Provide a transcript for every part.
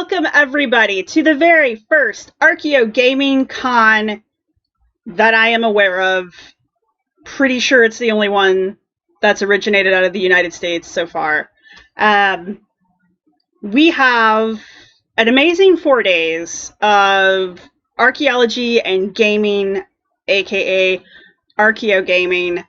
welcome everybody to the very first ArcaheoGaming Con that I am aware of. Pretty sure it's the only one that's originated out of the United States so far. We have an amazing 4 days of archaeology and gaming, aka ArcaheoGaming,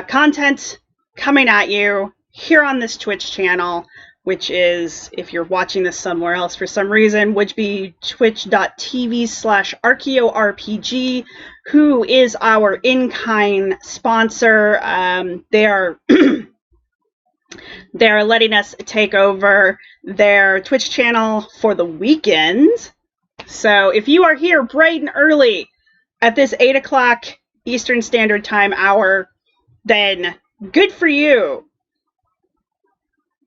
content coming at you here on this Twitch channel, which is, if you're watching this somewhere else for some reason, would be twitch.tv/ArchaeoRPG, who is our in-kind sponsor. They are letting us take over their Twitch channel for the weekend. So if you are here bright and early at this 8 o'clock Eastern Standard Time hour, then good for you.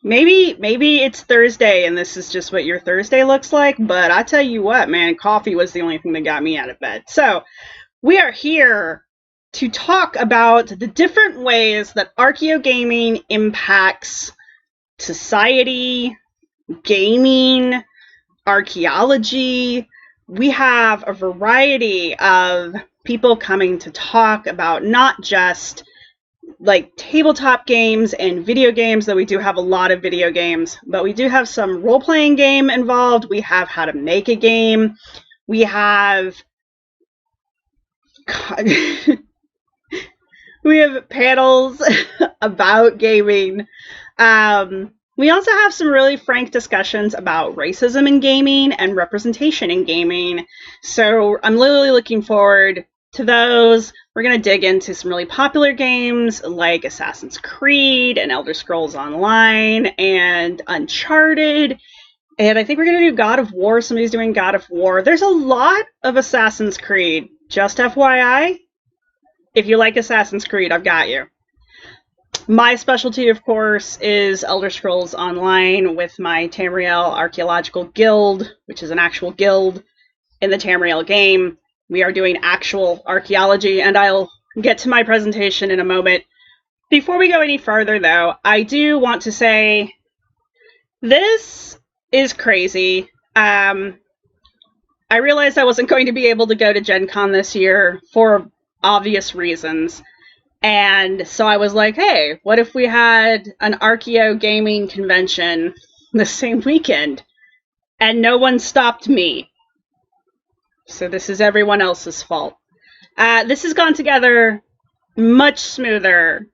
Maybe it's Thursday and this is just what your Thursday looks like, but I tell you what, man, coffee was the only thing that got me out of bed. So we are here to talk about the different ways that ArchaeoGaming impacts society, gaming, archaeology. We have a variety of people coming to talk about not just like tabletop games and video games, though we do have a lot of video games, but we do have some role-playing game involved. We have how to make a game. We have we have panels about gaming. We also have some really frank discussions about racism in gaming and representation in gaming. So I'm literally looking forward to those. We're going to dig into some really popular games like Assassin's Creed and Elder Scrolls Online and Uncharted. And I think we're going to do God of War. Somebody's doing God of War. There's a lot of Assassin's Creed. Just FYI, if you like Assassin's Creed, I've got you. My specialty, of course, is Elder Scrolls Online with my Tamriel Archaeological Guild, which is an actual guild in the Tamriel game. We are doing actual archaeology, and I'll get to my presentation in a moment. Before we go any further, though, I do want to say this is crazy. I realized I wasn't going to be able to go to Gen Con this year for obvious reasons. And so I was like, hey, what if we had an ArchaeoGaming convention the same weekend? And no one stopped me. So this is everyone else's fault. This has gone together much smoother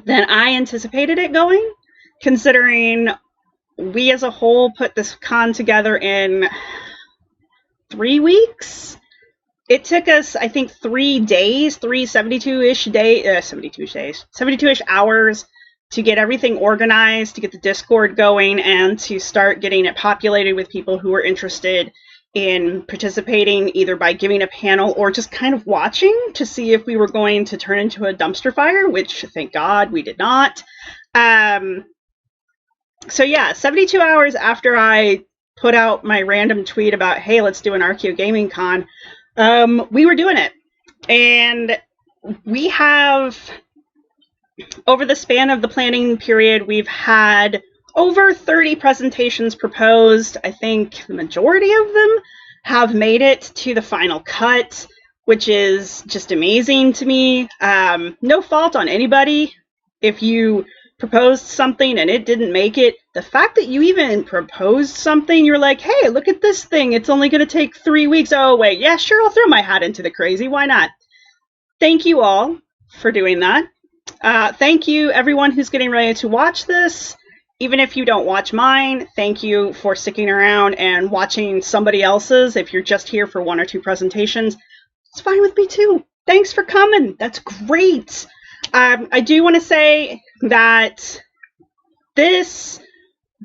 than I anticipated it going, considering we as a whole put this con together in 3 weeks. It took us, I think, 3 days, 72-ish hours to get everything organized, to get the Discord going, and to start getting it populated with people who were interested in participating either by giving a panel or just kind of watching to see if we were going to turn into a dumpster fire, which, thank God, we did not. So yeah, 72 hours after I put out my random tweet about, hey, let's do an ArchaeoGaming Con, we were doing it. And we have, over the span of the planning period, we've had over 30 presentations proposed. I think the majority of them have made it to the final cut, which is just amazing to me. No fault on anybody. If you proposed something and it didn't make it, the fact that you even proposed something, you're like, hey, look at this thing. It's only going to take 3 weeks. Oh, wait, yeah, sure, I'll throw my hat into the crazy. Why not? Thank you all for doing that. Thank you, everyone who's getting ready to watch this. Even if you don't watch mine, thank you for sticking around and watching somebody else's. If you're just here for 1 or 2 presentations, it's fine with me too. Thanks for coming. That's great. I do want to say that this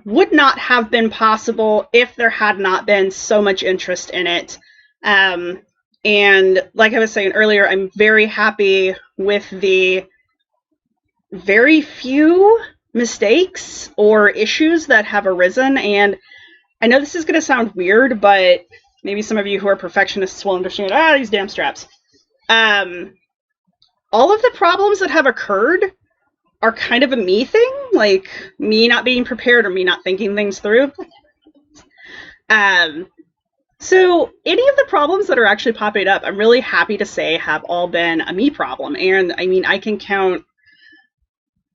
would not have been possible if there had not been so much interest in it. And like I was saying earlier, I'm very happy with the very few mistakes or issues that have arisen. And I know this is going to sound weird, but maybe some of you who are perfectionists will understand, these damn straps. All of the problems that have occurred are kind of a me thing, like me not being prepared or me not thinking things through. So any of the problems that are actually popping up, I'm really happy to say have all been a me problem. And I mean, I can count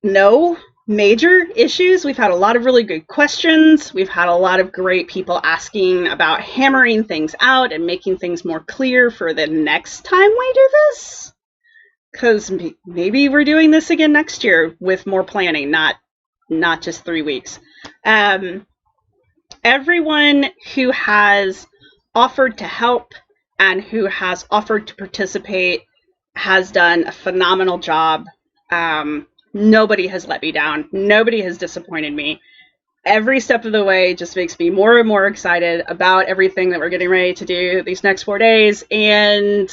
no major issues. We've had a lot of really good questions. We've had a lot of great people asking about hammering things out and making things more clear for the next time we do this. Because maybe we're doing this again next year with more planning, not just 3 weeks. Everyone who has offered to help and who has offered to participate has done a phenomenal job. Nobody has let me down. Nobody has disappointed me. Every step of the way just makes me more and more excited about everything that we're getting ready to do these next 4 days. And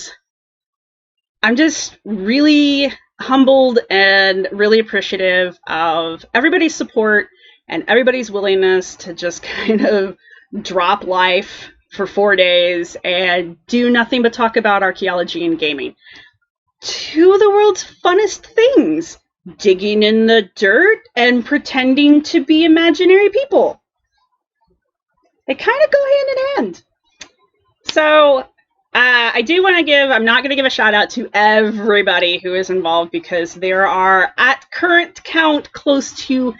I'm just really humbled and really appreciative of everybody's support and everybody's willingness to just kind of drop life for 4 days and do nothing but talk about archaeology and gaming. Two of the world's funnest things. Digging in the dirt and pretending to be imaginary people. They kind of go hand in hand. So I do want to I'm not going to give a shout out to everybody who is involved because there are at current count close to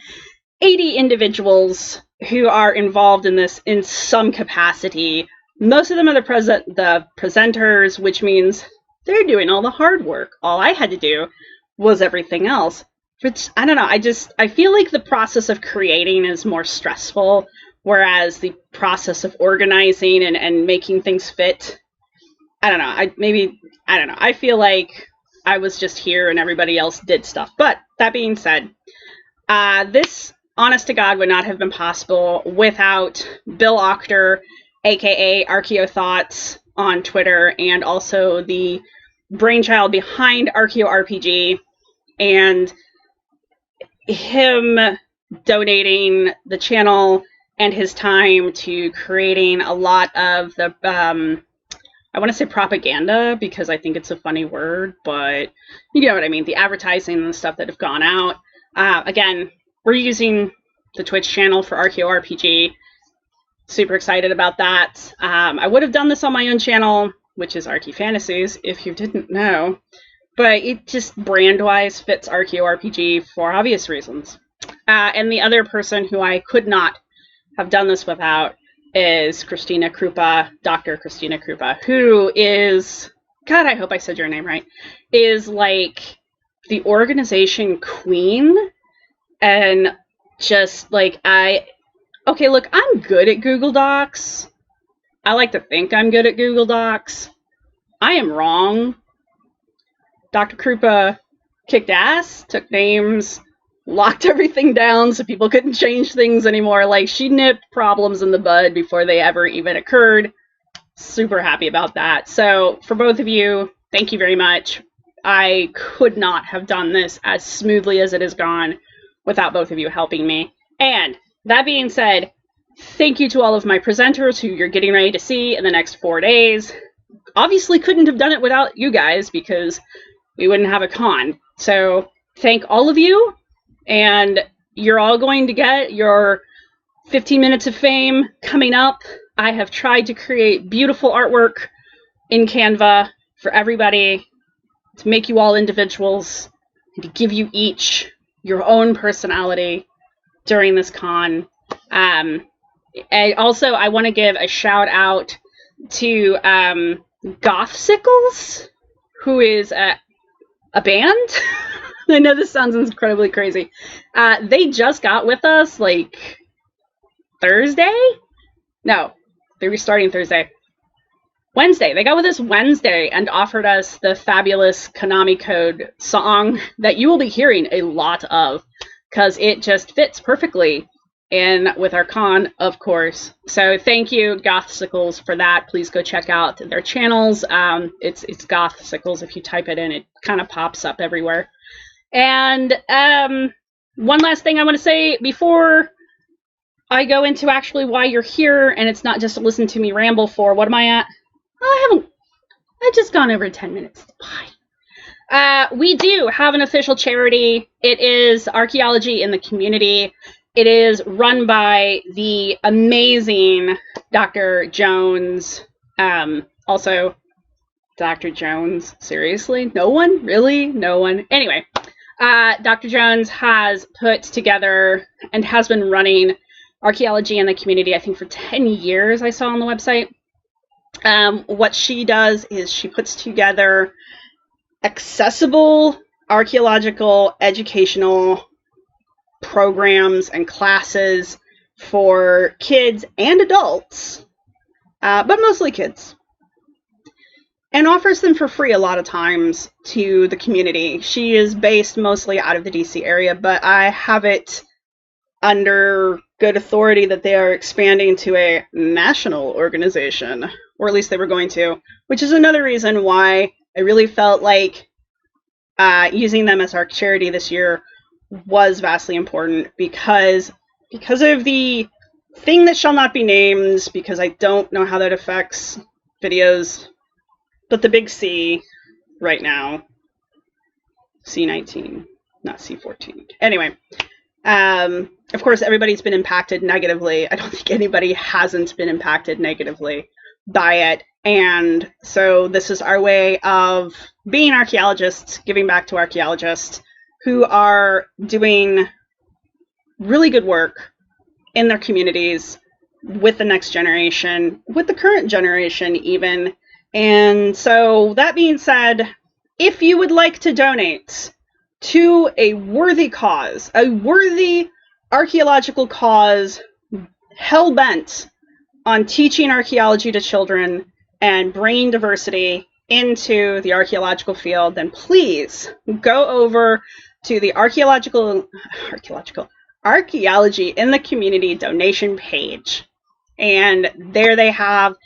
80 individuals who are involved in this in some capacity. Most of them are the presenters, which means they're doing all the hard work. All I had to do was everything else. Which, I don't know, I feel like the process of creating is more stressful, whereas the process of organizing and making things fit, I don't know, I feel like I was just here and everybody else did stuff. But that being said, this, honest to God, would not have been possible without Bill Octor, aka ArchaeoThoughts on Twitter, and also the brainchild behind ArchaeoRPG, and him donating the channel and his time to creating a lot of the, I want to say propaganda because I think it's a funny word, but you know what I mean, the advertising and the stuff that have gone out. Again, we're using the Twitch channel for ArchaeoRPG. Super excited about that. I would have done this on my own channel, which is Archie Fantasies, if you didn't know. But it just brand-wise fits ArchaeoRPG for obvious reasons. And the other person who I could not have done this without is Christina Krupa, Dr. Christina Krupa, who is, God, I hope I said your name right, is like the organization queen. And just like okay, look, I'm good at Google Docs. I like to think I'm good at Google Docs. I am wrong. Dr. Krupa kicked ass, took names, locked everything down so people couldn't change things anymore. Like, she nipped problems in the bud before they ever even occurred. Super happy about that. So, for both of you, thank you very much. I could not have done this as smoothly as it has gone without both of you helping me. And that being said, thank you to all of my presenters who you're getting ready to see in the next 4 days. Obviously couldn't have done it without you guys because we wouldn't have a con. So thank all of you, and you're all going to get your 15 minutes of fame coming up. I have tried to create beautiful artwork in Canva for everybody to make you all individuals and to give you each your own personality during this con. And also, I want to give a shout out to Gothsicles, who is a band. I know this sounds incredibly crazy. They just got with us like Thursday? No, they were starting Thursday. Wednesday. They got with us Wednesday and offered us the fabulous Konami Code song that you will be hearing a lot of because it just fits perfectly in with our con, of course. So thank you, Gothsicles, for that. Please go check out their channels. It's Gothsicles. If you type it in, it kind of pops up everywhere. And one last thing I want to say before I go into actually why you're here, and it's not just to listen to me ramble for, what am I at? I've just gone over 10 minutes. Bye. We do have an official charity. It is Archaeology in the Community. It is run by the amazing Dr. Jones, also Dr. Jones, seriously? No one? Really? No one? Anyway, Dr. Jones has put together and has been running archaeology in the community, I think, for 10 years, I saw on the website. What she does is she puts together accessible archaeological educational programs and classes for kids and adults, but mostly kids, and offers them for free a lot of times to the community. She is based mostly out of the DC area, but I have it under good authority that they are expanding to a national organization, or at least they were going to, which is another reason why I really felt like using them as our charity this year was vastly important, because of the thing that shall not be named, because I don't know how that affects videos, but the big C right now, C19, not C14. Anyway, of course, everybody's been impacted negatively. I don't think anybody hasn't been impacted negatively by it. And so this is our way of being archaeologists, giving back to archaeologists who are doing really good work in their communities with the next generation, with the current generation even. And so that being said, if you would like to donate to a worthy cause, a worthy archaeological cause hell-bent on teaching archaeology to children and bringing diversity into the archaeological field, then please go over to the Archaeology in the Community donation page. And there they have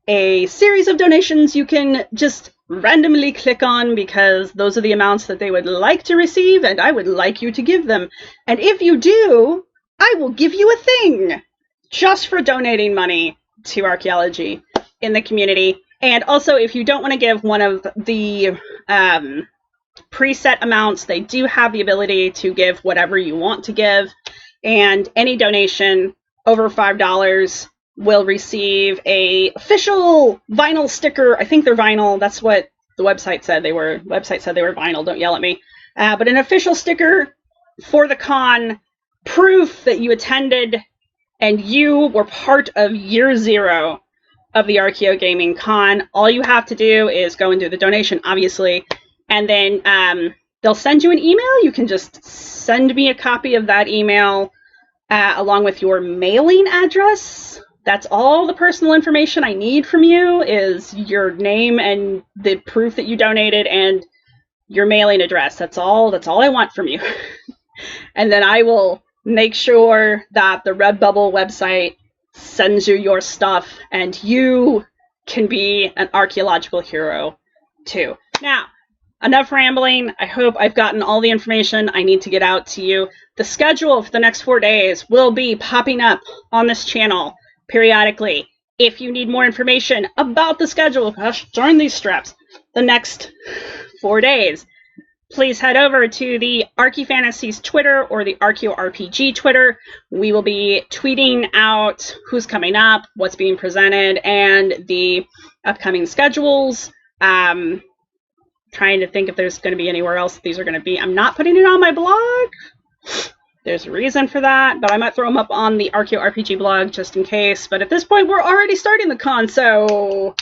a series of donations you can just randomly click on, because those are the amounts that they would like to receive and I would like you to give them. And if you do, I will give you a thing just for donating money to archaeology in the community. And also, if you don't want to give one of the preset amounts, they do have the ability to give whatever you want to give. And any donation over $5 will receive a official vinyl sticker. I think they're vinyl. That's what the website said they were. The website said they were vinyl. Don't yell at me. But an official sticker for the con, proof that you attended and you were part of year 0 of the ArcaheoGaming Con. All you have to do is go and do the donation, obviously, and then they'll send you an email. You can just send me a copy of that email along with your mailing address. That's all the personal information I need from you, is your name and the proof that you donated and your mailing address. That's all I want from you. And then I will make sure that the Redbubble website sends you your stuff and you can be an archaeological hero too. Now, enough rambling. I hope I've gotten all the information I need to get out to you. The schedule for the next 4 days will be popping up on this channel periodically. If you need more information about the schedule, gosh darn these straps, the next 4 days, please head over to the ArchaeFantasies Twitter or the ArchaeoRPG Twitter. We will be tweeting out who's coming up, what's being presented, and the upcoming schedules. Trying to think if there's going to be anywhere else these are going to be. I'm not putting it on my blog. There's a reason for that, but I might throw them up on the ArchaeoRPG blog just in case. But at this point, we're already starting the con, so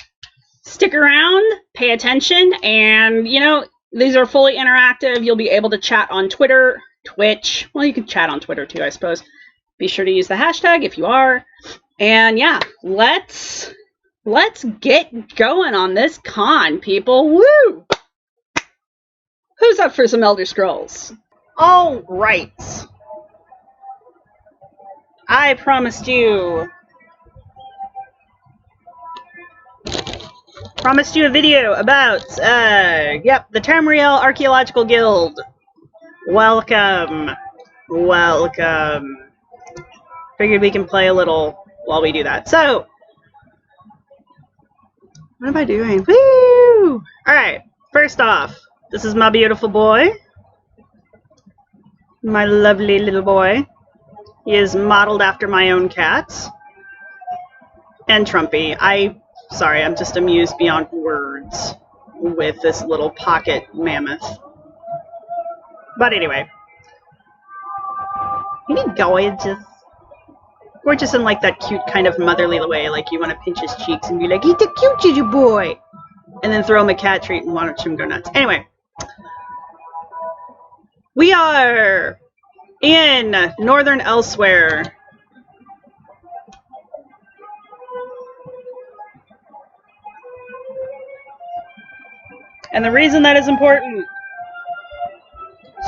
stick around, pay attention, and, you know, these are fully interactive. You'll be able to chat on Twitter, Twitch. Well, you can chat on Twitter too, I suppose. Be sure to use the hashtag if you are. And yeah, let's get going on this con, people. Woo! Who's up for some Elder Scrolls? All right. I promised you a video about, the Tamriel Archaeological Guild. Welcome. Figured we can play a little while we do that. So, what am I doing? Woo! Alright, first off, this is my beautiful boy. My lovely little boy. He is modeled after my own cat. And Trumpy. Sorry, I'm just amused beyond words with this little pocket mammoth. But anyway. Maybe gorgeous. Gorgeous in like that cute kind of motherly way, like you want to pinch his cheeks and be like, he's the cute boy! And then throw him a cat treat and watch him go nuts. Anyway. We are in Northern Elsewhere. And the reason that is important...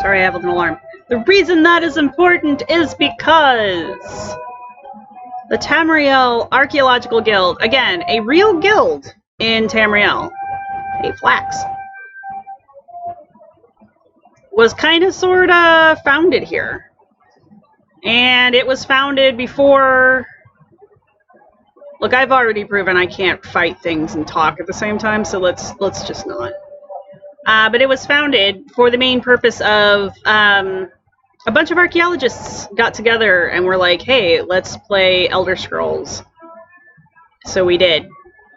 Sorry, I have an alarm. The reason that is important is because the Tamriel Archaeological Guild, again, a real guild in Tamriel, a flax, was kind of sort of founded here. And it was founded before... Look, I've already proven I can't fight things and talk at the same time, so let's just not. But it was founded for the main purpose of a bunch of archaeologists got together and were like, hey, let's play Elder Scrolls. So we did.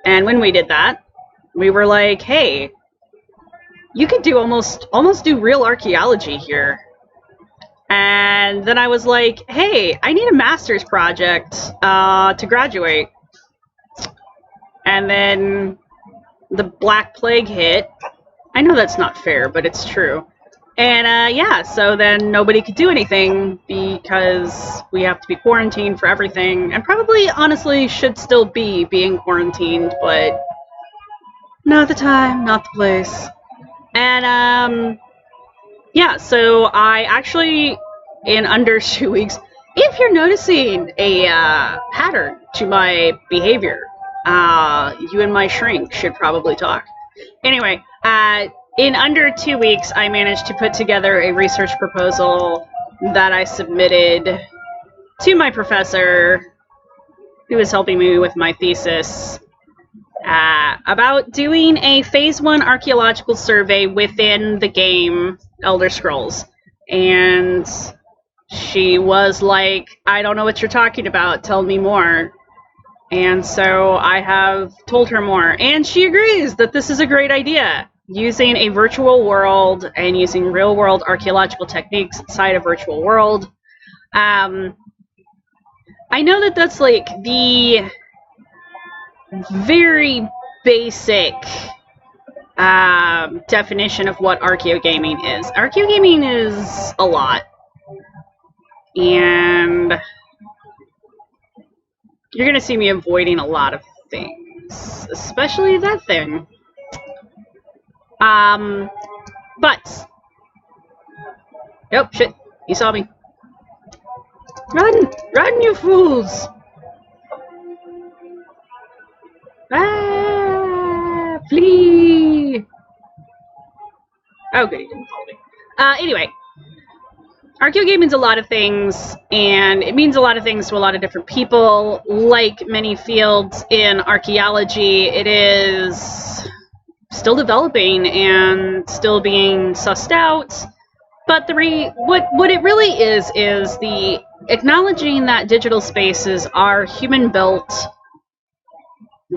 And when we did that, we were like, hey, you could do almost do real archaeology here. And then I was like, hey, I need a master's project to graduate. And then the Black Plague hit. I know that's not fair, but it's true. And yeah, so then nobody could do anything because we have to be quarantined for everything. And probably, honestly, should still be being quarantined, but not the time, not the place. And yeah, so I actually, in under 2 weeks, if you're noticing a pattern to my behavior, you and my shrink should probably talk. Anyway, in under 2 weeks, I managed to put together a research proposal that I submitted to my professor, who was helping me with my thesis, about doing a Phase 1 archaeological survey within the game Elder Scrolls. And she was like, I don't know what you're talking about, tell me more. And so I have told her more. And she agrees that this is a great idea. Using a virtual world and using real-world archaeological techniques inside a virtual world. I know that that's like the very basic definition of what ArcaheoGaming is. ArcaheoGaming is a lot. And you're going to see me avoiding a lot of things. Especially that thing. But... Oh, shit. You saw me. Run! Run, you fools! Ah! Flee! Oh, good, he didn't follow me. Anyway. ArcaheoGaming means a lot of things, and it means a lot of things to a lot of different people. Like many fields in archaeology, it is still developing and still being sussed out. But what it really is the acknowledging that digital spaces are human-built.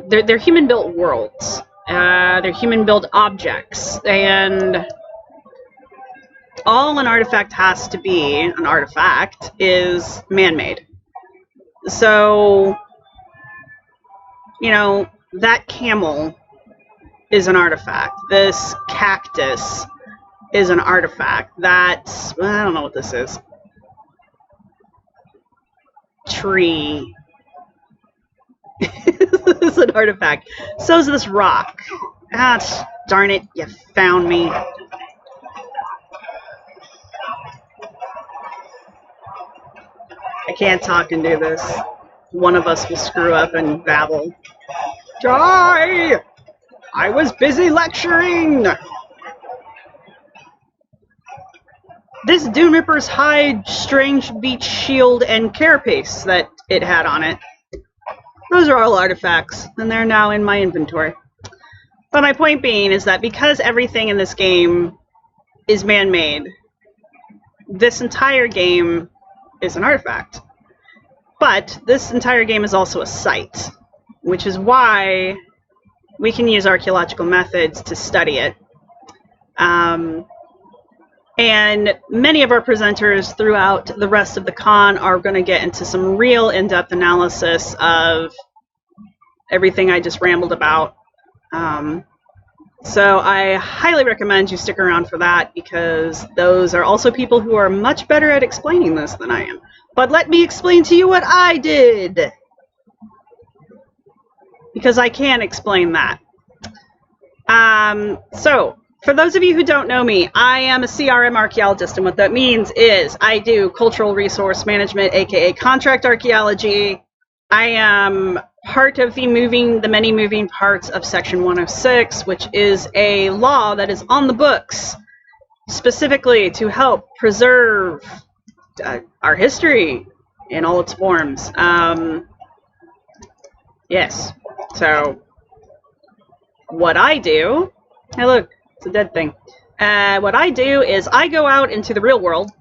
They're human-built worlds. They're human-built objects, and all an artifact has to be, an artifact, is man-made. So, you know, that camel is an artifact. This cactus is an artifact. That's, well, I don't know what this is. Tree. This is an artifact. So is this rock. Ah, darn it, you found me. I can't talk and do this. One of us will screw up and babble. Die! I was busy lecturing! This Dune Ripper's hide, strange beach shield, and carapace that it had on it. Those are all artifacts, and they're now in my inventory. But my point being is that because everything in this game is man-made, this entire game is an artifact. But this entire game is also a site. which is why we can use archaeological methods to study it. And many of our presenters throughout the rest of the con are going to get into some real in-depth analysis of everything I just rambled about. So I highly recommend you stick around for that, because those are also people who are much better at explaining this than I am. But let me explain to you what I did, because I can explain that. So, for those of you who don't know me, I am a CRM archaeologist, and what that means is I do cultural resource management, aka contract archaeology. I am part of the many moving parts of Section 106, which is a law that is on the books specifically to help preserve our history in all its forms. Yes, so what I do, hey look, it's a dead thing. What I do is I go out into the real world,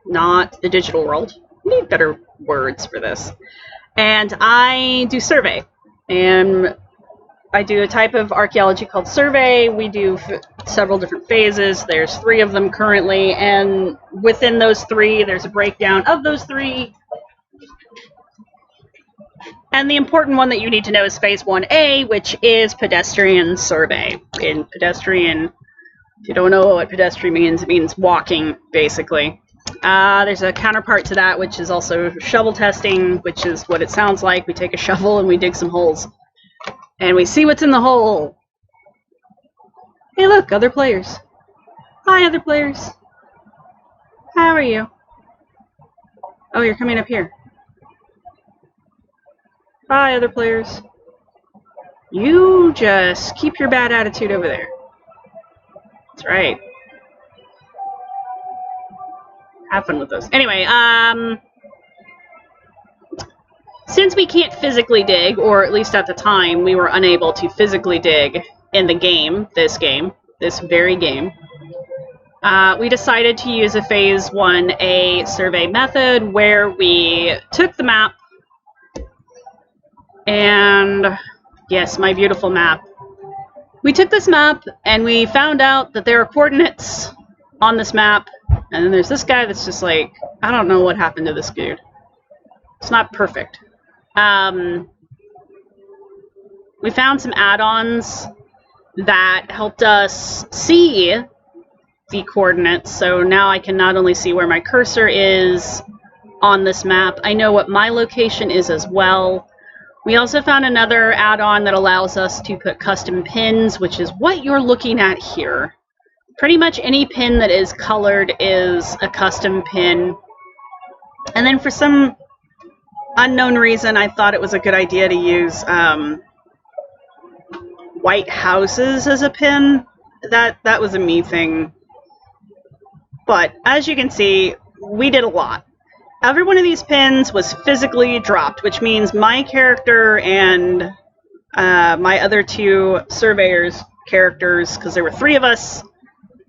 not the digital world. I need better words for this. And I do survey. And I do a type of archaeology called survey. We do several different phases. There's 3 of them currently. And within those 3, there's a breakdown of those 3. And the important one that you need to know is Phase 1A, which is pedestrian survey. In pedestrian, if you don't know what pedestrian means, it means walking, basically. There's a counterpart to that, which is also shovel testing, which is what it sounds like. We take a shovel and we dig some holes. And we see what's in the hole. Hey look, other players. Hi, other players. How are you? Oh, you're coming up here. Hi, other players. You just keep your bad attitude over there. That's right. Have fun with those. Anyway, since we can't physically dig, or at least at the time we were unable to physically dig in the game, this very game, we decided to use a Phase 1A survey method where we took the map, and yes, my beautiful map. We took this map and we found out that there are coordinates on this map, and then there's this guy that's just like, I don't know what happened to this dude. It's not perfect. We found some add-ons that helped us see the coordinates, so now I can not only see where my cursor is on this map, I know what my location is as well. We also found another add-on that allows us to put custom pins, which is what you're looking at here. Pretty much any pin that is colored is a custom pin. And then for some unknown reason, I thought it was a good idea to use white houses as a pin. That was a me thing. But as you can see, we did a lot. Every one of these pins was physically dropped, which means my character and my other 2 surveyors' characters, because there were 3 of us,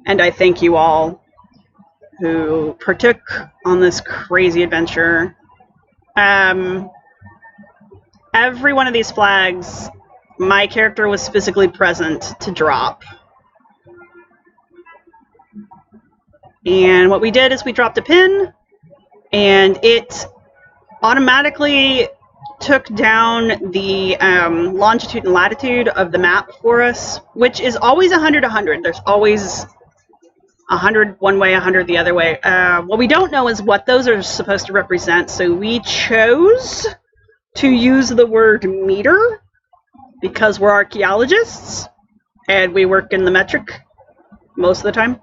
and I thank you all who partook on this crazy adventure. Every one of these flags, my character was physically present to drop. And what we did is we dropped a pin, and it automatically took down the longitude and latitude of the map for us, which is always 100, 100. There's always 100 one way, 100 the other way. What we don't know is what those are supposed to represent, so we chose to use the word meter because we're archaeologists and we work in the metric most of the time.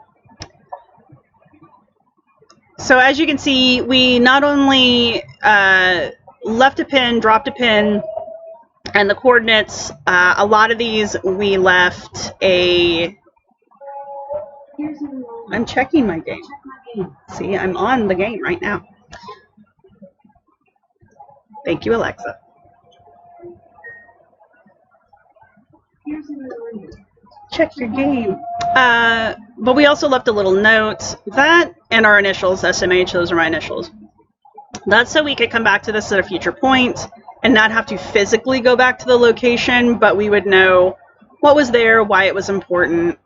So as you can see, we not only left a pin, dropped a pin, and the coordinates, a lot of these we left a... I'm checking my game. See, I'm on the game right now. Thank you, Alexa. Check your game. But we also left a little note. That and our initials, SMH, those are my initials. That's so we could come back to this at a future point and not have to physically go back to the location, but we would know what was there, why it was important.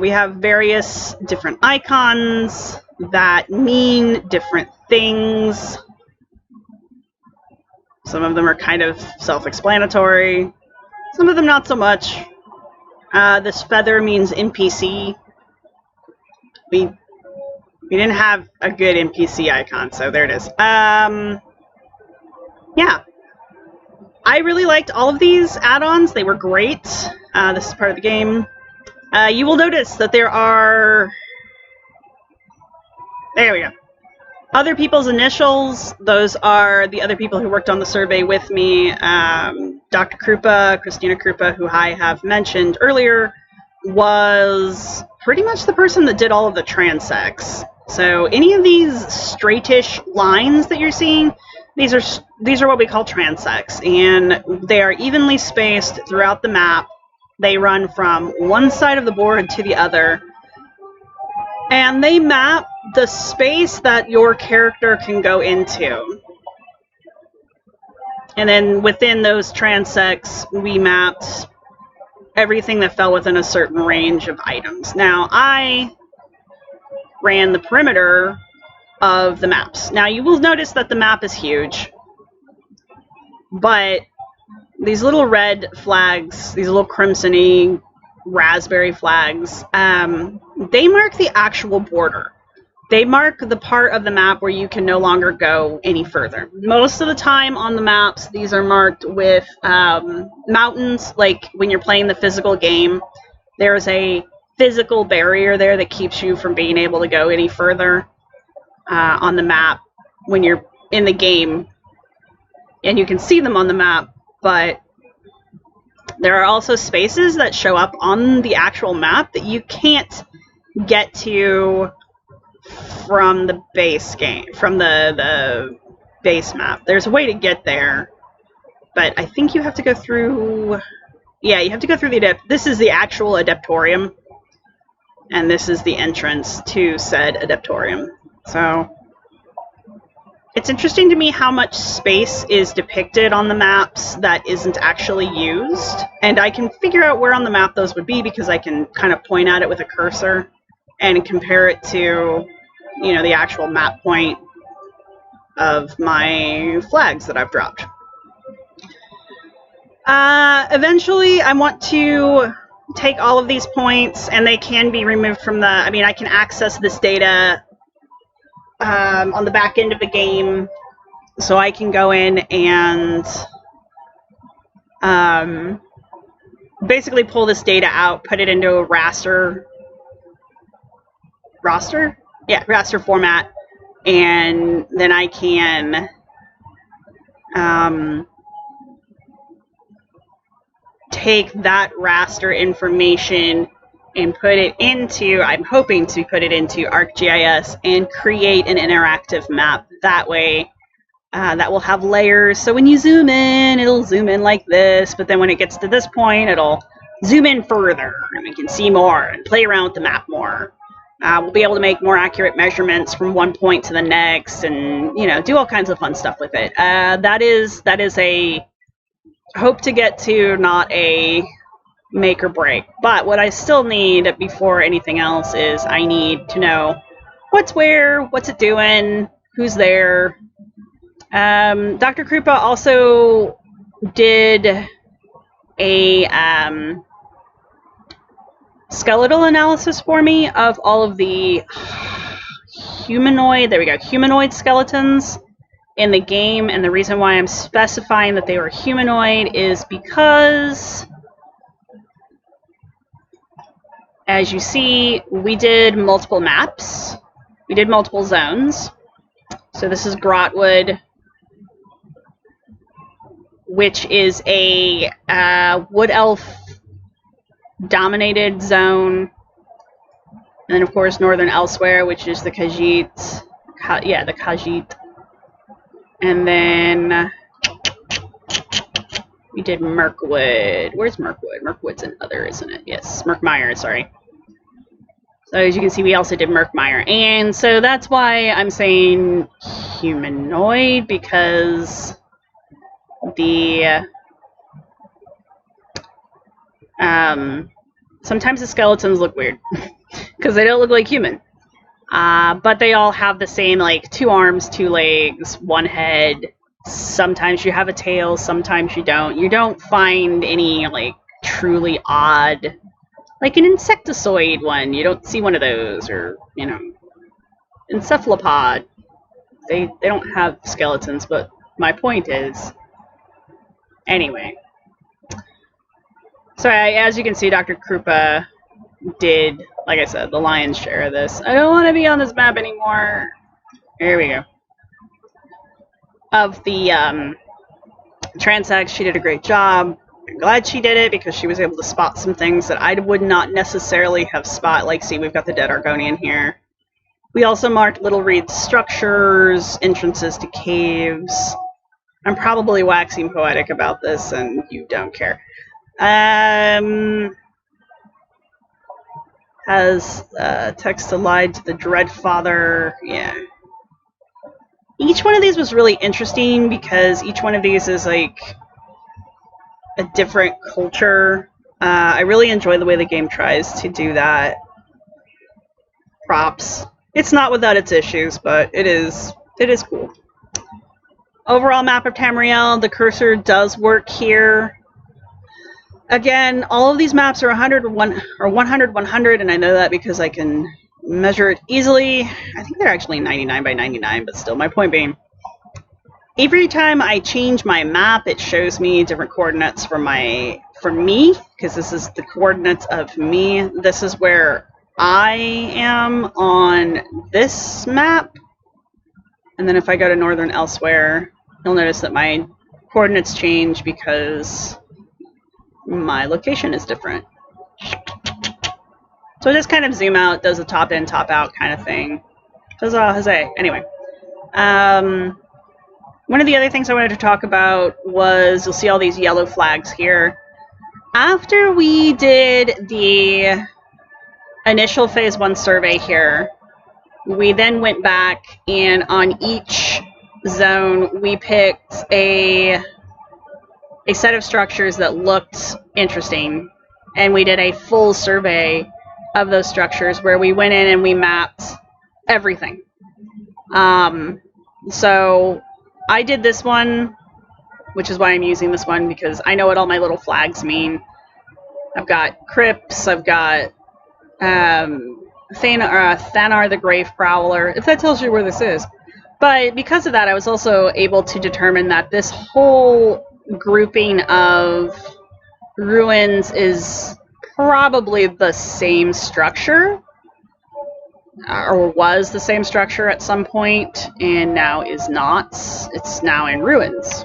We have various different icons that mean different things. Some of them are kind of self-explanatory, some of them not so much. This feather means NPC. We didn't have a good NPC icon, so there it is. Yeah. I really liked all of these add-ons. They were great. This is part of the game. You will notice that there are... There we go. Other people's initials. Those are the other people who worked on the survey with me. Dr. Krupa, Christina Krupa, who I have mentioned earlier, was pretty much the person that did all of the transects. So any of these straightish lines that you're seeing, these are what we call transects, and they are evenly spaced throughout the map. They run from one side of the board to the other, and they map the space that your character can go into. And then within those transects, we mapped everything that fell within a certain range of items. Now, I ran the perimeter of the maps. Now, you will notice that the map is huge, but these little red flags, these little crimson-y raspberry flags, they mark the actual border. They mark the part of the map where you can no longer go any further. Most of the time on the maps, these are marked with mountains. Like when you're playing the physical game, there's a physical barrier there that keeps you from being able to go any further on the map when you're in the game. And you can see them on the map, but there are also spaces that show up on the actual map that you can't get to from the base game, from the base map. There's a way to get there, but I think you have to go through... Yeah, you have to go through the This is the actual Adeptorium, and this is the entrance to said Adeptorium. So it's interesting to me how much space is depicted on the maps that isn't actually used, and I can figure out where on the map those would be because I can kind of point at it with a cursor and compare it to, you know, the actual map point of my flags that I've dropped. Eventually, I want to take all of these points, and they can be removed from the... I mean, I can access this data on the back end of the game, so I can go in and basically pull this data out, put it into a raster format, and then I can take that raster information and put it into, I'm hoping to put it into ArcGIS and create an interactive map. That way, that will have layers, so when you zoom in, it'll zoom in like this, but then when it gets to this point, it'll zoom in further, and we can see more and play around with the map more. We'll be able to make more accurate measurements from one point to the next, and, you know, do all kinds of fun stuff with it. That is a hope to get to, not a make or break. But what I still need before anything else is I need to know what's where, what's it doing, who's there. Dr. Krupa also did a skeletal analysis for me of all of the humanoid skeletons in the game, and the reason why I'm specifying that they were humanoid is because, as you see, we did multiple maps, we did multiple zones. So this is Grotwood, which is a wood elf dominated zone, and then of course Northern Elsewhere, which is the Khajiit, the Khajiit, and then we did Mirkwood. Where's Mirkwood? Mirkwood's another, isn't it? Yes, Murkmire, sorry. So as you can see, we also did Murkmire, and so that's why I'm saying humanoid, because the sometimes the skeletons look weird because they don't look like human. But they all have the same, like, 2 arms, 2 legs, 1 head. Sometimes you have a tail, sometimes you don't. You don't find any, like, truly odd, like an insectoid one. You don't see one of those, or, you know, encephalopod. They don't have skeletons, but my point is, anyway. So as you can see, Dr. Krupa did, like I said, the lion's share of this. I don't want to be on this map anymore. Here we go. Of the transects, she did a great job. I'm glad she did it because she was able to spot some things that I would not necessarily have spot. Like, see, we've got the dead Argonian here. We also marked little reed structures, entrances to caves. I'm probably waxing poetic about this, and you don't care. Has text allied to the Dreadfather. Yeah. Each one of these was really interesting because each one of these is like a different culture. I really enjoy the way the game tries to do that. Props. It's not without its issues, but it is cool. Overall map of Tamriel, the cursor does work here. Again, all of these maps are 100, 100, and I know that because I can measure it easily. I think they're actually 99 by 99, but still, my point being, every time I change my map, it shows me different coordinates for me, because this is the coordinates of me. This is where I am on this map. And then if I go to Northern Elsewhere, you'll notice that my coordinates change because my location is different. So it just kind of zoom out, does a top in, top out kind of thing. Huzzah, huzzah. Anyway. One of the other things I wanted to talk about was, you'll see all these yellow flags here. After we did the initial Phase 1 survey here, we then went back and on each zone we picked a set of structures that looked interesting, and we did a full survey of those structures where we went in and we mapped everything. So I did this one, which is why I'm using this one, because I know what all my little flags mean. I've got crypts, I've got Thanar the Grave Prowler, if that tells you where this is. But because of that, I was also able to determine that this whole grouping of ruins is probably the same structure, or was the same structure at some point, and now is not. It's now in ruins.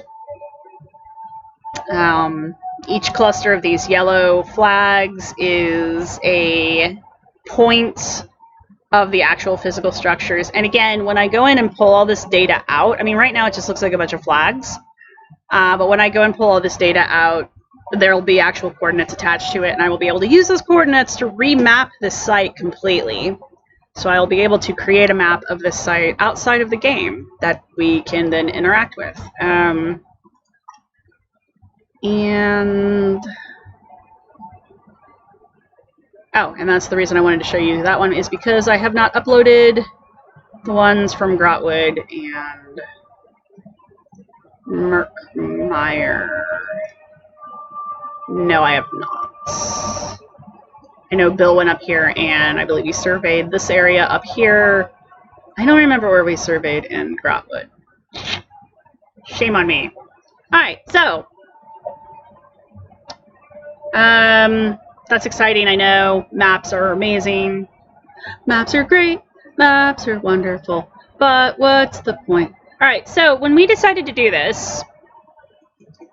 Each cluster of these yellow flags is a point of the actual physical structures. And again, when I go in and pull all this data out, I mean, right now it just looks like a bunch of flags. But when I go and pull all this data out, there will be actual coordinates attached to it, and I will be able to use those coordinates to remap this site completely. So I'll be able to create a map of this site outside of the game that we can then interact with. And that's the reason I wanted to show you that one, is because I have not uploaded the ones from Grotwood and Merkmire. No, I have not. I know Bill went up here, and I believe he surveyed this area up here. I don't remember where we surveyed in Grotwood. Shame on me. Alright, so that's exciting, I know. Maps are amazing. Maps are great. Maps are wonderful. But what's the point? Alright, so when we decided to do this,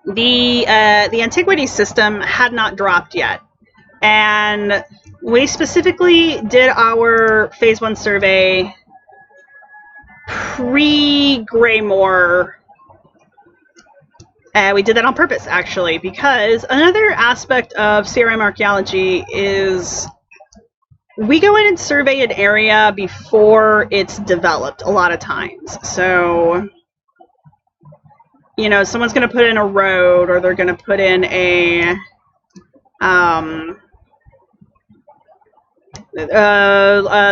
the antiquity system had not dropped yet. And we specifically did our Phase 1 survey pre-Greymoor. We did that on purpose, actually, because another aspect of CRM archaeology is we go in and survey an area before it's developed a lot of times. So you know, someone's going to put in a road, or they're going to put in a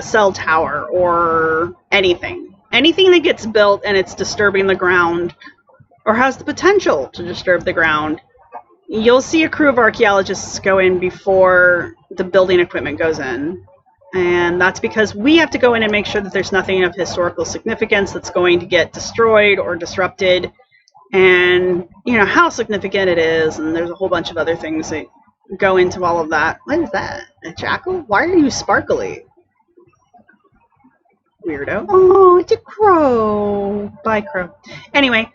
cell tower, or anything. Anything that gets built and it's disturbing the ground, or has the potential to disturb the ground, you'll see a crew of archaeologists go in before the building equipment goes in. And that's because we have to go in and make sure that there's nothing of historical significance that's going to get destroyed or disrupted, and, you know, how significant it is, and there's a whole bunch of other things that go into all of that. What is that? A jackal? Why are you sparkly? Weirdo. Oh, it's a crow. Bye, crow. Anyway,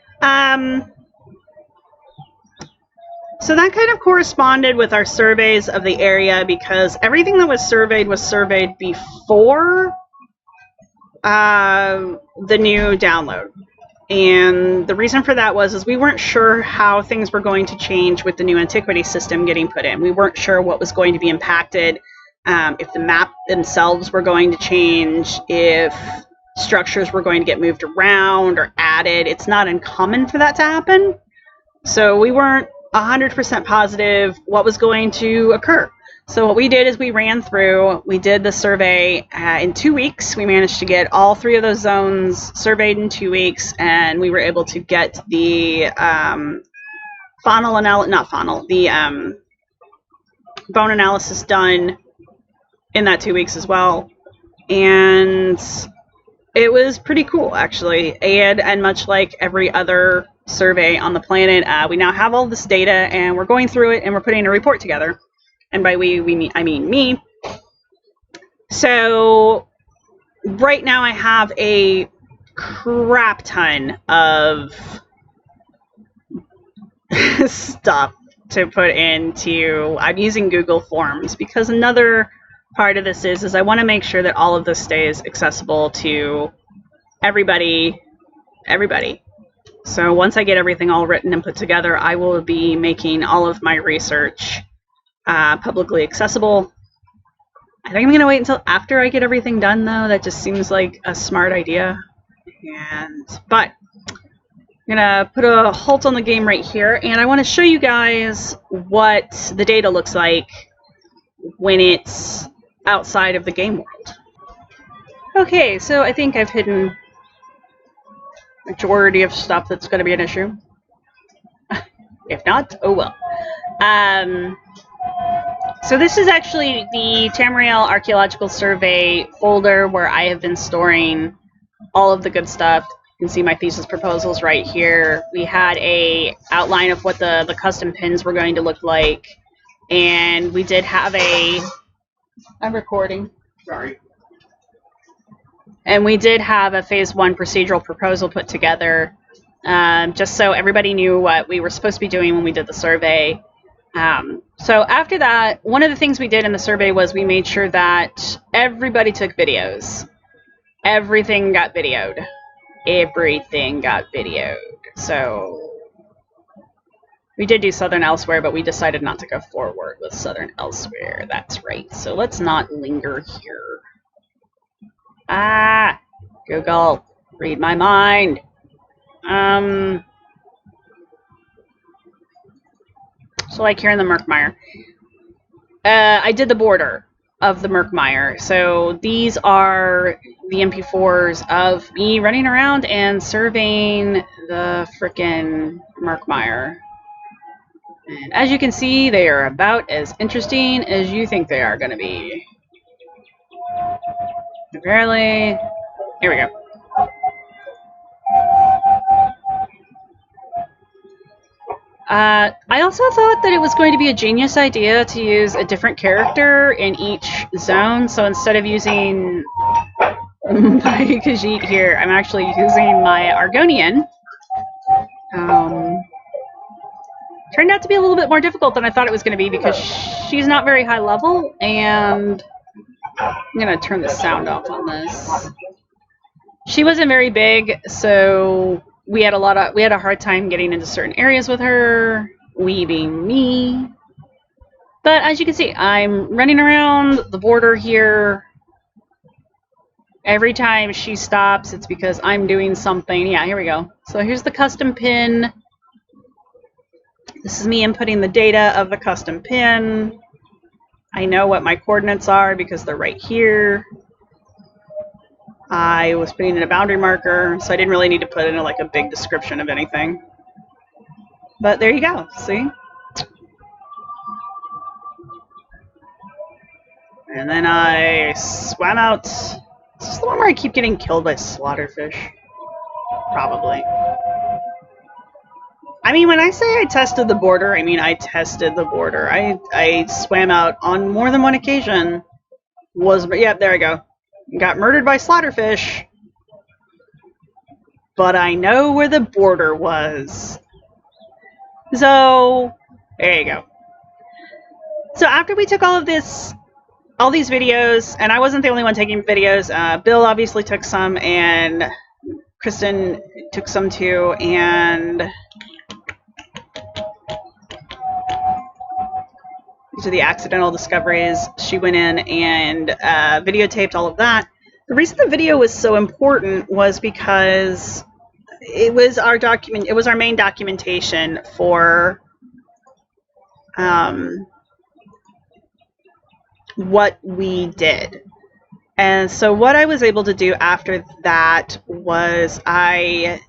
so that kind of corresponded with our surveys of the area, because everything that was surveyed before the new download. And the reason for that was we weren't sure how things were going to change with the new antiquity system getting put in. We weren't sure what was going to be impacted, if the map themselves were going to change, if structures were going to get moved around or added. It's not uncommon for that to happen. So we weren't 100% positive what was going to occur. So what we did is we did the survey in 2 weeks. We managed to get all 3 of those zones surveyed in 2 weeks, and we were able to get the bone analysis done in that 2 weeks as well. And it was pretty cool, actually. And much like every other survey on the planet, we now have all this data, and we're going through it, and we're putting a report together. And by I mean me. So right now I have a crap ton of stuff to put into. I'm using Google Forms, because another part of this is I want to make sure that all of this stays accessible to everybody. So once I get everything all written and put together, I will be making all of my research publicly accessible. I think I'm going to wait until after I get everything done, though. That just seems like a smart idea. But I'm going to put a halt on the game right here, and I want to show you guys what the data looks like when it's outside of the game world. Okay, so I think I've hidden majority of stuff that's going to be an issue. If not, oh well. So this is actually the Tamriel Archaeological Survey folder, where I have been storing all of the good stuff. You can see my thesis proposals right here. We had a outline of what the custom pins were going to look like, and we did have I'm recording. Sorry. And we did have a phase 1 procedural proposal put together, just so everybody knew what we were supposed to be doing when we did the survey. So after that, one of the things we did in the survey was we made sure that everybody took videos. Everything got videoed. Everything got videoed. So we did do Southern Elsewhere, but we decided not to go forward with Southern Elsewhere. That's right. So let's not linger here. Google, read my mind. So like here in the Murkmire, I did the border of the Murkmire. So these are the MP4s of me running around and surveying the frickin' Murkmire. And as you can see, they are about as interesting as you think they are going to be. Apparently, here we go. I also thought that it was going to be a genius idea to use a different character in each zone. So instead of using my Khajiit here, I'm actually using my Argonian. Turned out to be a little bit more difficult than I thought it was going to be, because she's not very high level, and I'm going to turn the sound off on this. She wasn't very big, so we had a hard time getting into certain areas with her, we being me. But as you can see, I'm running around the border here. Every time she stops, it's because I'm doing something. Yeah, here we go. So here's the custom pin This is me inputting the data of the custom pin. I know what my coordinates are because they're right here. I was putting in a boundary marker, so I didn't really need to put in like a big description of anything. But there you go, see? And then I swam out. Is this the one where I keep getting killed by slaughterfish? Probably. I mean, when I say I tested the border, I mean I tested the border. I swam out on more than one occasion. Yep, there I go. Got murdered by slaughterfish. But I know where the border was. So, there you go. So after we took all these videos, and I wasn't the only one taking videos, Bill obviously took some, and Kristen took some too, and these are the accidental discoveries. She went in and videotaped all of that. The reason the video was so important was because it was our main documentation for what we did. And so what I was able to do after that was I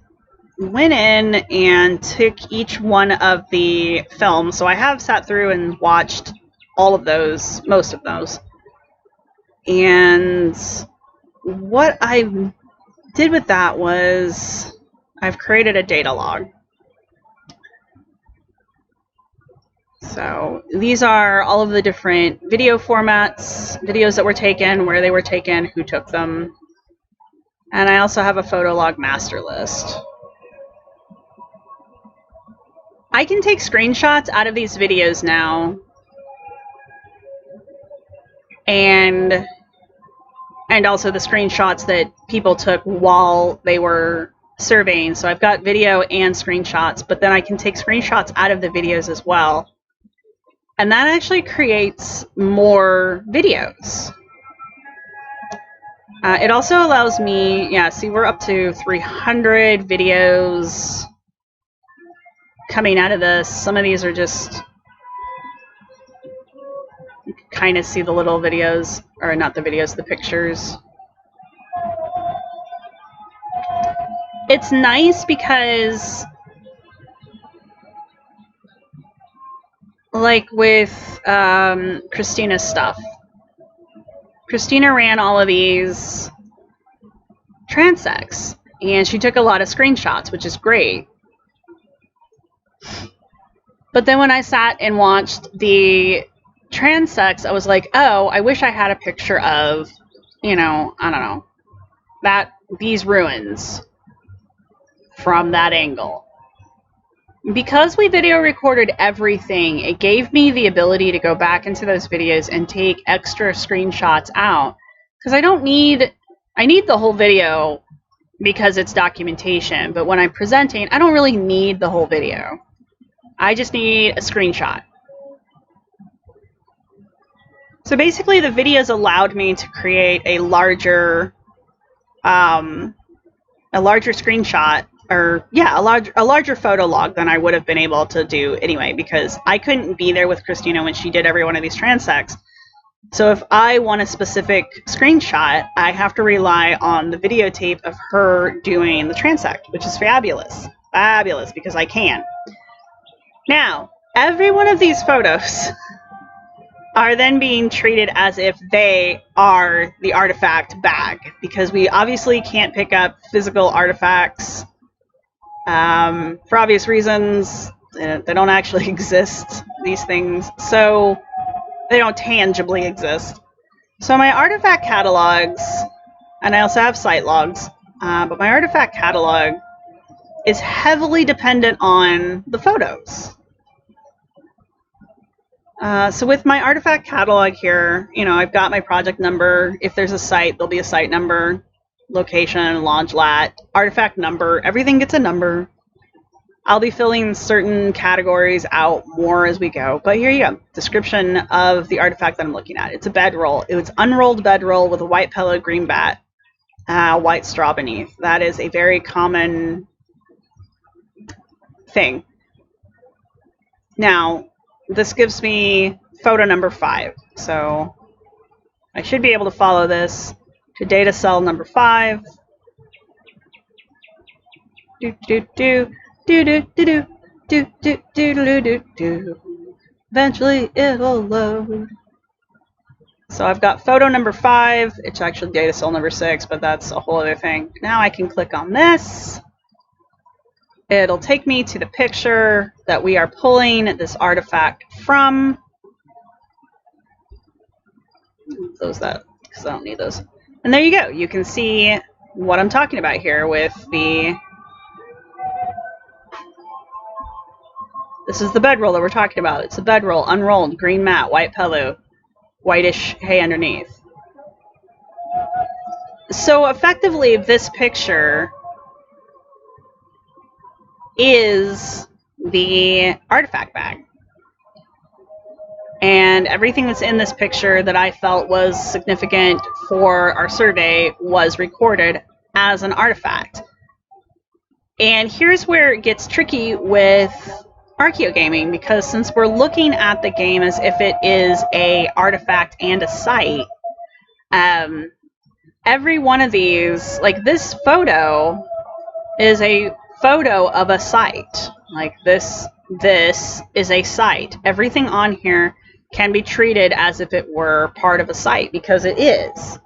went in and took each one of the films. So I have sat through and watched all of those, most of those. And what I did with that was I've created a data log. So these are all of the different video formats, videos that were taken, where they were taken, who took them. And I also have a photo log master list. I can take screenshots out of these videos now. And also the screenshots that people took while they were surveying. So I've got video and screenshots, but then I can take screenshots out of the videos as well. And that actually creates more videos. It also allows me, yeah, see, we're up to 300 videos coming out of this. Some of these are just, you can kind of see the little videos, or not the videos, the pictures. It's nice because, like with Christina's stuff, Christina ran all of these transects, and she took a lot of screenshots, which is great. But then when I sat and watched the transects, I was like, oh, I wish I had a picture of, you know, I don't know, these ruins from that angle. Because we video recorded everything, it gave me the ability to go back into those videos and take extra screenshots out. Because I need the whole video because it's documentation, but when I'm presenting, I don't really need the whole video. I just need a screenshot. So basically the videos allowed me to create a larger screenshot, or yeah, a larger photo log than I would have been able to do anyway, because I couldn't be there with Christina when she did every one of these transects. So if I want a specific screenshot, I have to rely on the videotape of her doing the transect, which is fabulous. Fabulous, because I can. Now, every one of these photos are then being treated as if they are the artifact bag, because we obviously can't pick up physical artifacts for obvious reasons. They don't actually exist, these things, so they don't tangibly exist. So my artifact catalogs, and I also have site logs, but my artifact catalog is heavily dependent on the photos. So with my artifact catalog here, you know, I've got my project number. If there's a site, there'll be a site number, location, launch lat, artifact number, everything gets a number. I'll be filling certain categories out more as we go, but here you go. Description of the artifact that I'm looking at. It's a bedroll. It was unrolled bedroll with a white pillow, green bat, white straw beneath. That is a very common thing. Now, this gives me photo number 5. So I should be able to follow this to data cell number 5. Do do do do do do do do do do do do. Eventually it'll load. So I've got photo number 5. It's actually data cell number 6, but that's a whole other thing. Now I can click on this. It'll take me to the picture that we are pulling this artifact from. Close that because I don't need those. And there you go. You can see what I'm talking about here with the... This is the bedroll that we're talking about. It's a bedroll, unrolled, green mat, white pillow, whitish hay underneath. So effectively, this picture is the artifact bag. And everything that's in this picture that I felt was significant for our survey was recorded as an artifact. And here's where it gets tricky with ArcaheoGaming, because since we're looking at the game as if it is a artifact and a site, every one of these, like this photo is a photo of a site. Like this is a site. Everything on here can be treated as if it were part of a site, because it is.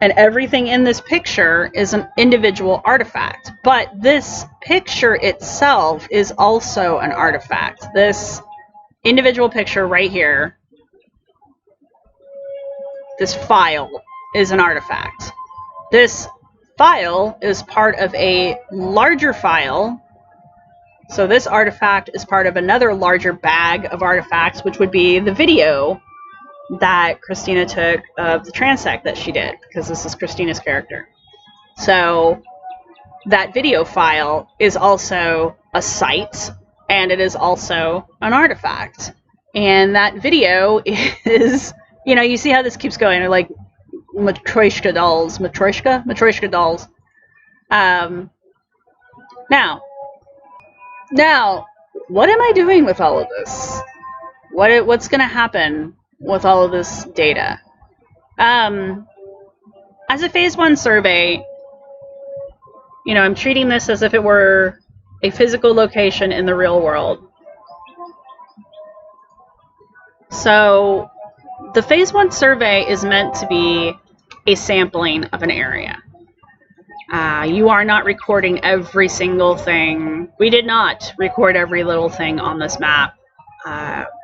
And everything in this picture is an individual artifact. But this picture itself is also an artifact. This individual picture right here, this file, is an artifact. This file is part of a larger file. So this artifact is part of another larger bag of artifacts, which would be the video that Christina took of the transect that she did, because this is Christina's character. So that video file is also a site, and it is also an artifact. And that video is, you know, you see how this keeps going. They're like Matryoshka dolls. Matryoshka dolls. Now, what am I doing with all of this? What's going to happen with all of this data? As a phase 1 survey, you know, I'm treating this as if it were a physical location in the real world. So the phase 1 survey is meant to be a sampling of an area. You are not recording every single thing. We did not record every little thing on this map.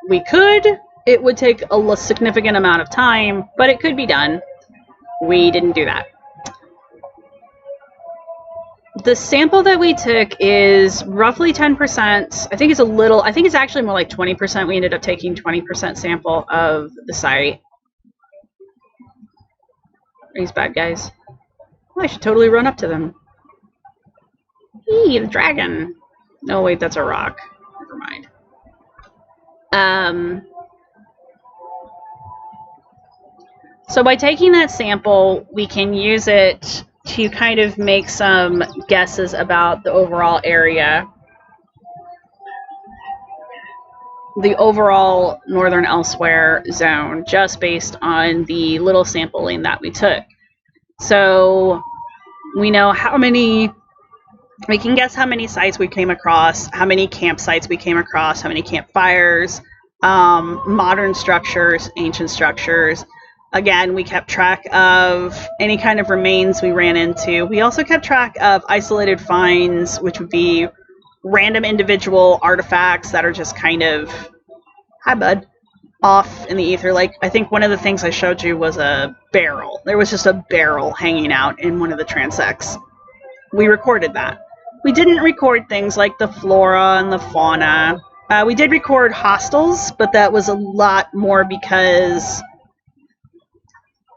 We could. It would take a significant amount of time, but it could be done. We didn't do that. The sample that we took is roughly 10%. I think it's actually more like 20%. We ended up taking 20% sample of the site. These bad guys. Oh, I should totally run up to them. Eee, the dragon. No, wait, that's a rock. Never mind. So by taking that sample, we can use it to kind of make some guesses about the overall area. The overall Northern Elsewhere zone, just based on the little sampling that we took. So we know how many, we can guess how many sites we came across, how many campsites we came across, how many campfires, modern structures, ancient structures. Again, we kept track of any kind of remains we ran into. We also kept track of isolated finds, which would be random individual artifacts that are just kind of, hi bud, off in the ether. Like, I think one of the things I showed you was a barrel. There was just a barrel hanging out in one of the transects. We recorded that. We didn't record things like the flora and the fauna. We did record hostels, but that was a lot more because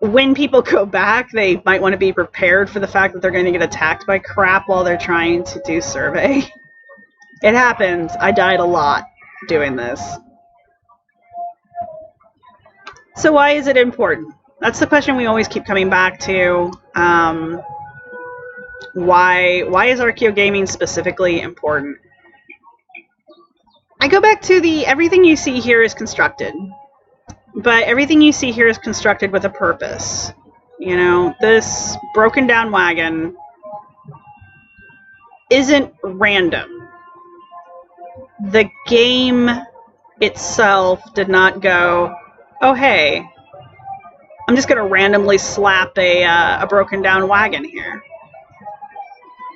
when people go back, they might want to be prepared for the fact that they're going to get attacked by crap while they're trying to do survey. It happens. I died a lot doing this. So why is it important? That's the question we always keep coming back to. Why is ArcaheoGaming specifically important? I go back to the everything you see here is constructed. But everything you see here is constructed with a purpose. You know, this broken down wagon isn't random. The game itself did not go, oh hey, I'm just going to randomly slap a broken down wagon here.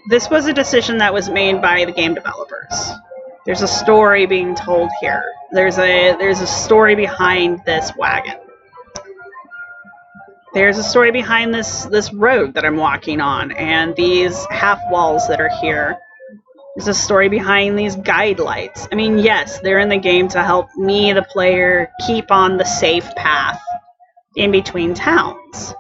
This was a decision that was made by the game developers. There's a story being told here. There's a story behind this wagon. There's a story behind this road that I'm walking on and these half walls that are here. There's a story behind these guide lights. I mean, yes, they're in the game to help me, the player, keep on the safe path in between towns.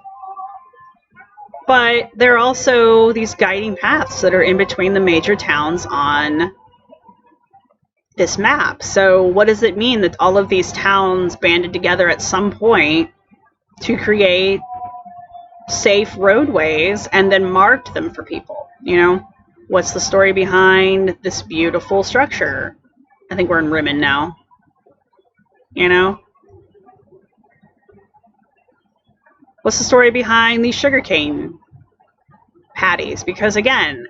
But there are also these guiding paths that are in between the major towns on this map. So what does it mean that all of these towns banded together at some point to create safe roadways and then marked them for people? You know, what's the story behind this beautiful structure? I think we're in Rimmon now. You know? What's the story behind these sugarcane patties? Because again,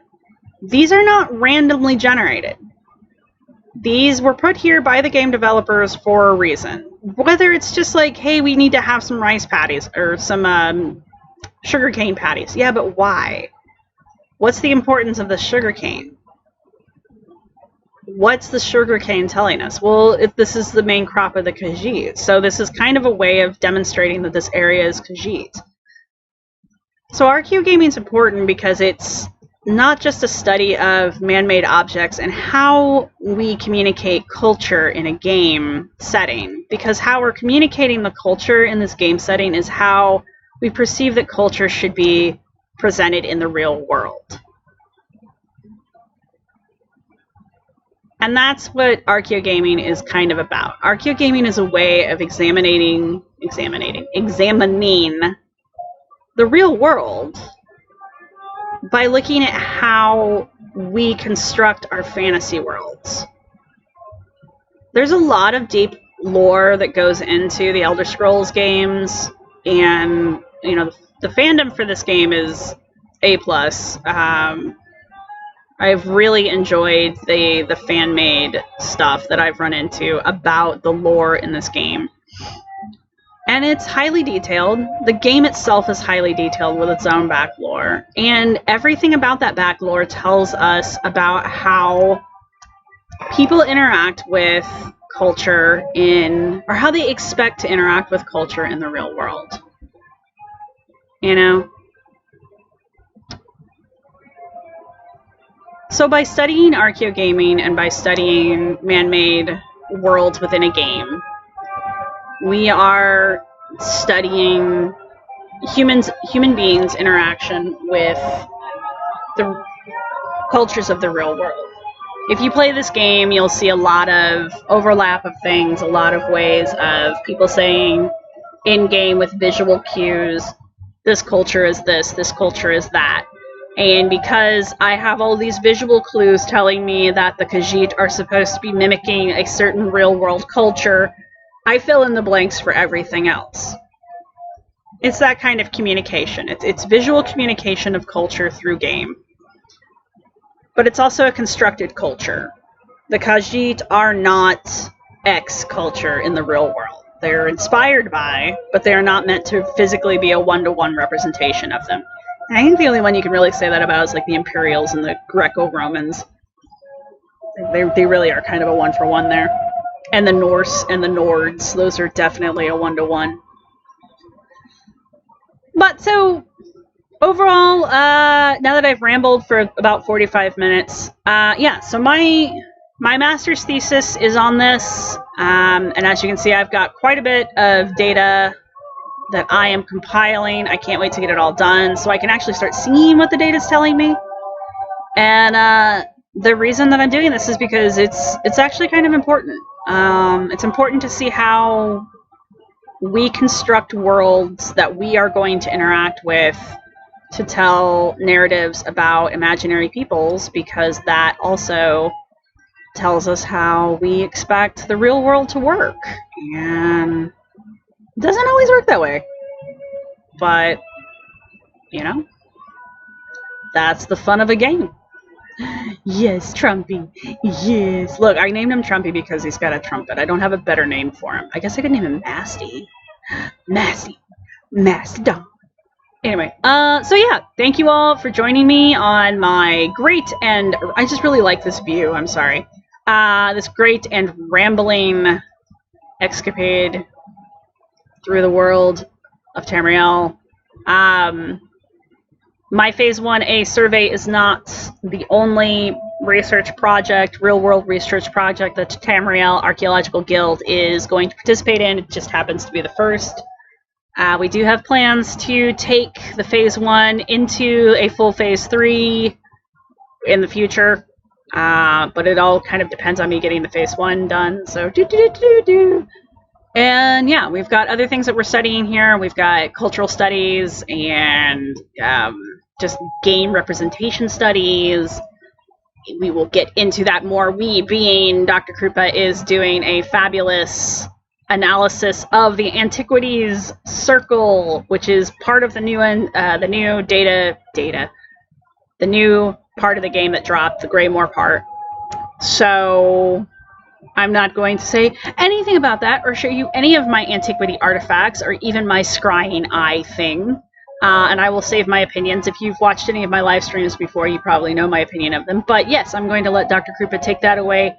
these are not randomly generated. These were put here by the game developers for a reason. Whether it's just like, hey, we need to have some rice patties or some sugarcane patties. Yeah, but why? What's the importance of the sugarcane? What's the sugarcane telling us? Well, if this is the main crop of the Khajiit, so this is kind of a way of demonstrating that this area is Khajiit. So ArcaheoGaming is important because it's not just a study of man-made objects and how we communicate culture in a game setting, because how we're communicating the culture in this game setting is how we perceive that culture should be presented in the real world. And that's what ArcaheoGaming is kind of about. ArcaheoGaming is a way of examining the real world by looking at how we construct our fantasy worlds. There's a lot of deep lore that goes into the Elder Scrolls games, and you know, the fandom for this game is A+. I've really enjoyed the fan-made stuff that I've run into about the lore in this game. And it's highly detailed. The game itself is highly detailed with its own back lore. And everything about that back lore tells us about how people interact with culture or how they expect to interact with culture in the real world. You know? So by studying ArcaheoGaming and by studying man-made worlds within a game, we are studying human beings' interaction with the cultures of the real world. If you play this game, you'll see a lot of overlap of things, a lot of ways of people saying in-game with visual cues, this culture is this culture is that. And because I have all these visual clues telling me that the Khajiit are supposed to be mimicking a certain real-world culture, I fill in the blanks for everything else. It's that kind of communication. It's visual communication of culture through game. But it's also a constructed culture. The Khajiit are not X culture in the real world. They're inspired by, but they are not meant to physically be a one-to-one representation of them. And I think the only one you can really say that about is like the Imperials and the Greco-Romans. They really are kind of a one-for-one there. And the Norse and the Nords, those are definitely a one-to-one. But so, overall, now that I've rambled for about 45 minutes, yeah, so my master's thesis is on this, and as you can see, I've got quite a bit of data that I am compiling. I can't wait to get it all done so I can actually start seeing what the data is telling me. And the reason that I'm doing this is because it's actually kind of important. It's important to see how we construct worlds that we are going to interact with to tell narratives about imaginary peoples, because that also tells us how we expect the real world to work. And it doesn't always work that way. But, you know, that's the fun of a game. Yes, Trumpy. Yes. Look, I named him Trumpy because he's got a trumpet. I don't have a better name for him. I guess I could name him Masty. Masty. Mastodon. Anyway, so yeah, thank you all for joining me on my great and I just really like this view, I'm sorry. This great and rambling escapade through the world of Tamriel. My Phase 1A survey is not the only research project, real-world research project that Tamriel Archaeological Guild is going to participate in. It just happens to be the first. We do have plans to take the Phase 1 into a full Phase 3 in the future, but it all kind of depends on me getting the Phase 1 done, so do. And yeah, we've got other things that we're studying here. We've got cultural studies and just game representation studies. We will get into that more. We, being Dr. Krupa, is doing a fabulous analysis of the Antiquities Circle, which is part of the new the new part of the game that dropped, the Greymore part. So I'm not going to say anything about that or show you any of my antiquity artifacts or even my scrying eye thing. And I will save my opinions. If you've watched any of my live streams before, you probably know my opinion of them. But yes, I'm going to let Dr. Krupa take that away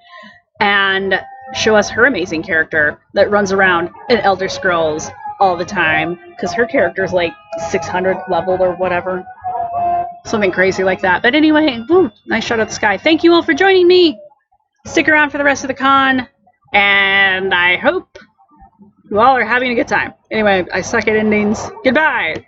and show us her amazing character that runs around in Elder Scrolls all the time. Because her character is like 600 leveled or whatever. Something crazy like that. But anyway, boom, nice shot of the sky. Thank you all for joining me. Stick around for the rest of the con. And I hope you all are having a good time. Anyway, I suck at endings. Goodbye.